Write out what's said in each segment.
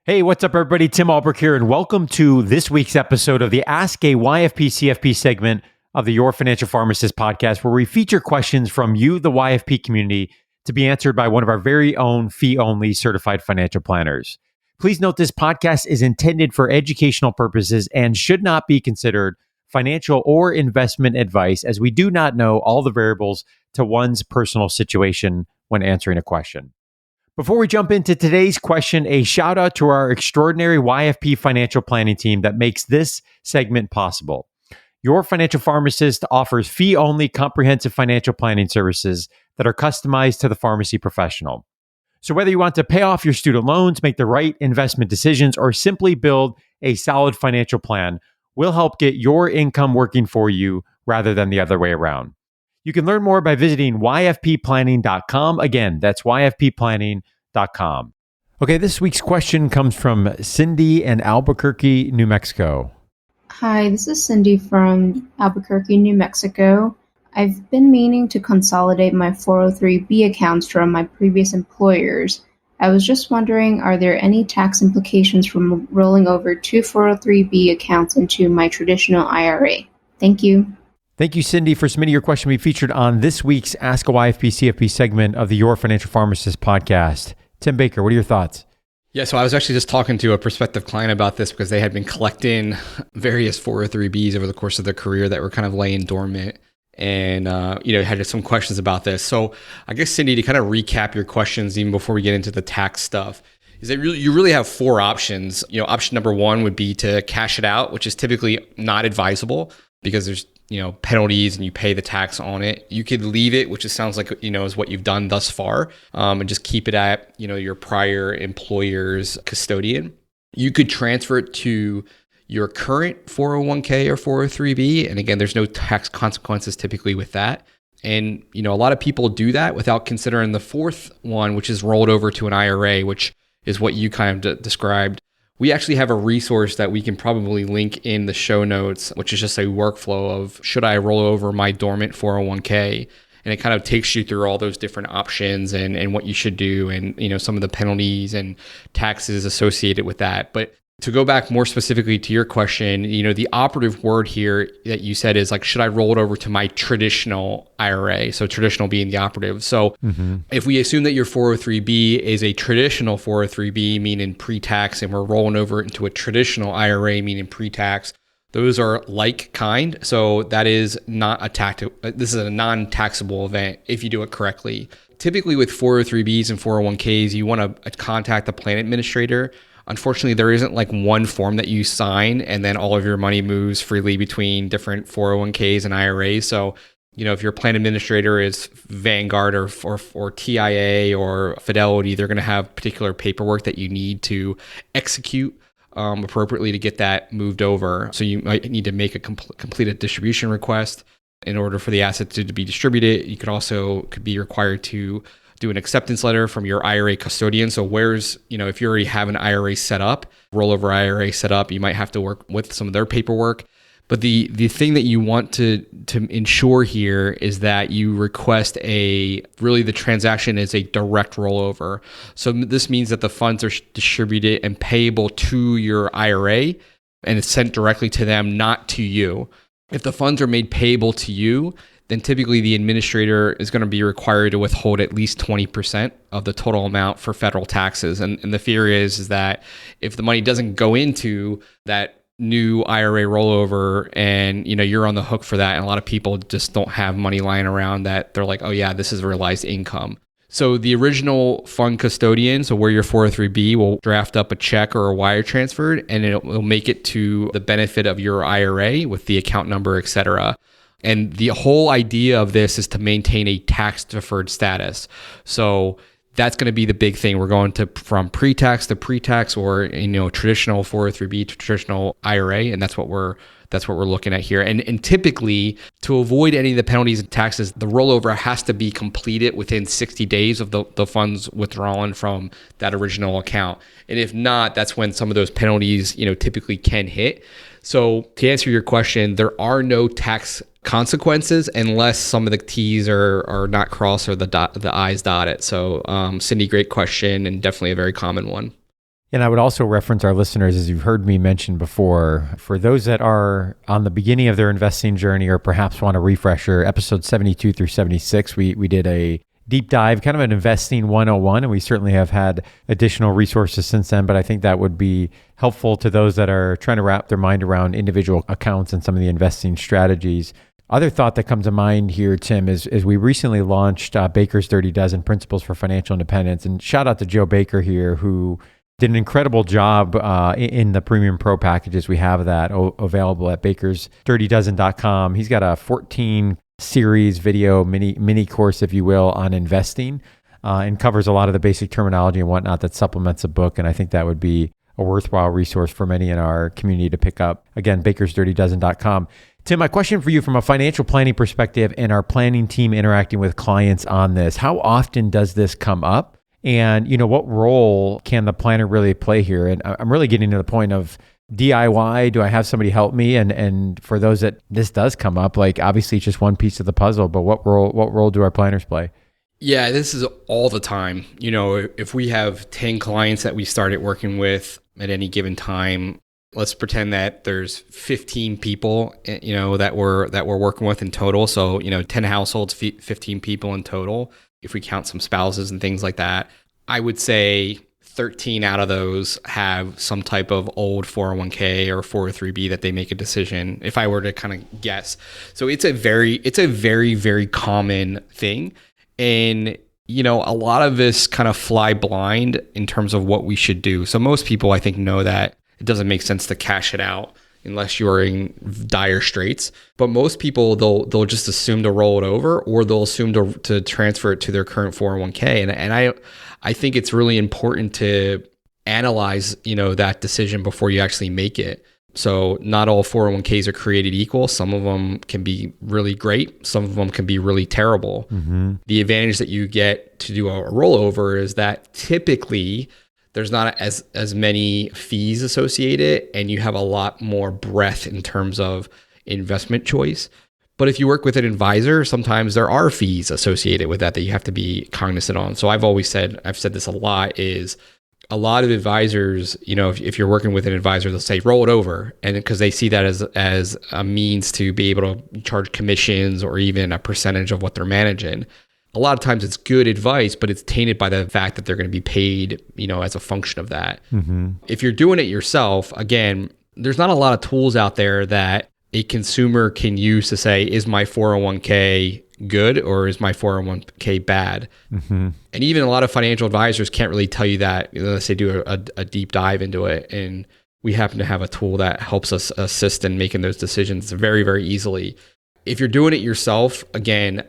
Hey, what's up, everybody? Tim Albuquerque here, and welcome to this week's episode of the Ask a YFP CFP segment of the Your Financial Pharmacist Podcast, where we feature questions from you, the YFP community, to be answered by one of our very own fee-only certified financial planners. Please note this podcast is intended for educational purposes and should not be considered financial or investment advice, as we do not know all the variables to one's personal situation when answering a question. Before we jump into today's question, a shout out to our extraordinary YFP financial planning team that makes this segment possible. Your Financial Pharmacist offers fee-only comprehensive financial planning services that are customized to the pharmacy professional. So whether you want to pay off your student loans, make the right investment decisions, or simply build a solid financial plan, we'll help get your income working for you rather than the other way around. You can learn more by visiting yfpplanning.com. Again, that's yfpplanning.com. Okay, this week's question comes from Cindy in Albuquerque, New Mexico. Hi, this is Cindy from Albuquerque, New Mexico. I've been meaning to consolidate my 403(b) accounts from my previous employers. I was just wondering, are there any tax implications from rolling over two 403(b) accounts into my traditional IRA? Thank you. Thank you, Cindy, for submitting your question. We featured on this week's Ask a YFP CFP segment of the Your Financial Pharmacist Podcast. Tim Baker, what are your thoughts? Yeah, so I was actually just talking to a prospective client about this because they had been collecting various 403(b)s over the course of their career that were kind of laying dormant, and had some questions about this. So I guess, Cindy, to kind of recap your questions even before we get into the tax stuff, is that you really have four options. Option number one would be to cash it out, which is typically not advisable because there's penalties and you pay the tax on it. You could leave it, which sounds like, is what you've done thus far, and just keep it at, your prior employer's custodian. You could transfer it to your current 401k or 403(b). And again, there's no tax consequences typically with that. And, a lot of people do that without considering the fourth one, which is rolled over to an IRA, which is what you kind of described. We actually have a resource that we can probably link in the show notes, which is just a workflow of should I roll over my dormant 401k? And it kind of takes you through all those different options and what you should do and, some of the penalties and taxes associated with that. But to go back more specifically to your question, the operative word here that you said is like, should I roll it over to my traditional IRA? So traditional being the operative. So if we assume that your 403(b) is a traditional 403(b), meaning pre-tax, and we're rolling over into a traditional IRA, meaning pre-tax, those are like kind. So that is not this is a non-taxable event if you do it correctly. Typically with 403(b)s and 401ks, you want to contact the plan administrator. Unfortunately, there isn't like one form that you sign and then all of your money moves freely between different 401ks and IRAs. So, if your plan administrator is Vanguard or TIA or Fidelity, they're going to have particular paperwork that you need to execute appropriately to get that moved over. So you might need to make a complete a distribution request in order for the asset to be distributed. You could be required to do an acceptance letter from your IRA custodian. So if you already have an IRA set up, rollover IRA set up, you might have to work with some of their paperwork. But the thing that you want to ensure here is that you request the transaction is a direct rollover. So this means that the funds are distributed and payable to your IRA and it's sent directly to them, not to you. If the funds are made payable to you, then typically the administrator is going to be required to withhold at least 20% of the total amount for federal taxes. And the fear is that if the money doesn't go into that new IRA rollover and you're on the hook for that, and a lot of people just don't have money lying around that they're like, oh yeah, this is realized income. So the original fund custodian, so where your 403(b) will draft up a check or a wire transfer, and it'll make it to the benefit of your IRA with the account number, et cetera. And the whole idea of this is to maintain a tax deferred status. So that's going to be the big thing. We're going from pre-tax to pre-tax, or traditional 403(b) to traditional IRA, and that's what we're looking at here. And typically, to avoid any of the penalties and taxes, the rollover has to be completed within 60 days of the funds withdrawn from that original account. And if not, that's when some of those penalties typically can hit. So to answer your question, there are no tax consequences unless some of the T's are not crossed or the I's dotted. So Cindy, great question, and definitely a very common one. And I would also reference our listeners, as you've heard me mention before, for those that are on the beginning of their investing journey or perhaps want a refresher, episode 72 through 76, we did a deep dive, kind of an investing 101, and we certainly have had additional resources since then, but I think that would be helpful to those that are trying to wrap their mind around individual accounts and some of the investing strategies. Other thought that comes to mind here, Tim, is we recently launched Baker's Dirty Dozen Principles for Financial Independence, and shout out to Joe Baker here, who did an incredible job in the Premium Pro packages. We have that available at bakersdirtydozen.com. He's got a 14 series video mini course, if you will, on investing and covers a lot of the basic terminology and whatnot that supplements the book. And I think that would be a worthwhile resource for many in our community to pick up. Again, bakersdirtydozen.com. Tim, my question for you from a financial planning perspective and our planning team interacting with clients on this, how often does this come up? And, what role can the planner really play here? And I'm really getting to the point of DIY. Do I have somebody help me? And for those that this does come up, like obviously it's just one piece of the puzzle, but what role do our planners play? Yeah, this is all the time. If we have 10 clients that we started working with at any given time, let's pretend that there's 15 people, that we're working with in total. So, 10 households, 15 people in total. If we count some spouses and things like that, I would say 13 out of those have some type of old 401k or 403b that they make a decision, if I were to kind of guess. So it's a very, very common thing. And, a lot of us kind of fly blind in terms of what we should do. So most people, I think, know that it doesn't make sense to cash it out unless you're in dire straits. But most people, they'll just assume to roll it over, or they'll assume to transfer it to their current 401k. And I think it's really important to analyze, that decision before you actually make it. So not all 401ks are created equal. Some of them can be really great. Some of them can be really terrible. Mm-hmm. The advantage that you get to do a rollover is that typically there's not as many fees associated, and you have a lot more breadth in terms of investment choice. But if you work with an advisor, sometimes there are fees associated with that you have to be cognizant on. So I've said this a lot, is a lot of advisors, if you're working with an advisor, they'll say, roll it over. And because they see that as a means to be able to charge commissions or even a percentage of what they're managing. A lot of times it's good advice, but it's tainted by the fact that they're going to be paid, as a function of that. Mm-hmm. If you're doing it yourself, again, there's not a lot of tools out there that a consumer can use to say, is my 401k good or is my 401k bad? Mm-hmm. And even a lot of financial advisors can't really tell you that unless they do a deep dive into it. And we happen to have a tool that helps us assist in making those decisions very, very easily. If you're doing it yourself, again,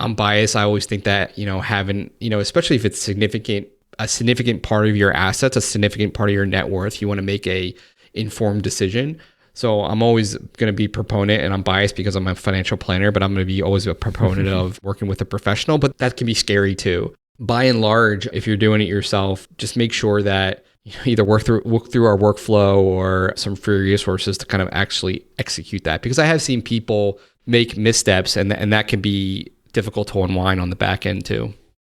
I'm biased. I always think that, having, especially if it's a significant part of your assets, a significant part of your net worth, you want to make a informed decision. So I'm always going to be proponent, and I'm biased because I'm a financial planner, but I'm going to be always a proponent of working with a professional, but that can be scary too. By and large, if you're doing it yourself, just make sure that you either work through our workflow or some free resources to kind of actually execute that. Because I have seen people make missteps, and that can be difficult to unwind on the back end too.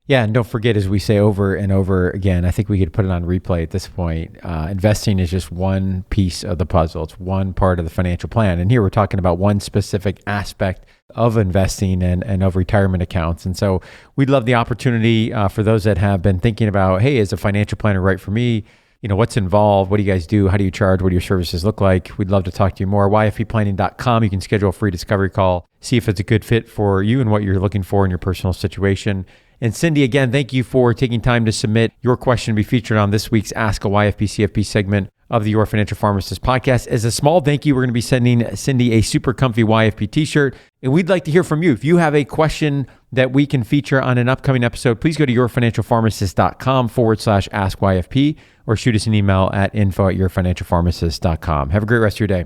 Yeah, and don't forget, as we say over and over again, I think we could put it on replay at this point. Investing is just one piece of the puzzle. It's one part of the financial plan. And here we're talking about one specific aspect of investing and of retirement accounts. And so we'd love the opportunity for those that have been thinking about, hey, is a financial planner right for me? What's involved? What do you guys do? How do you charge? What do your services look like? We'd love to talk to you more. YFPplanning.com. You can schedule a free discovery call, see if it's a good fit for you and what you're looking for in your personal situation. And Cindy, again, thank you for taking time to submit your question to be featured on this week's Ask a YFP CFP segment of the Your Financial Pharmacist podcast. As a small thank you, we're going to be sending Cindy a super comfy YFP t-shirt. And we'd like to hear from you. If you have a question that we can feature on an upcoming episode, please go to yourfinancialpharmacist.com/ask YFP or shoot us an email at info@yourfinancialpharmacist.com. Have a great rest of your day.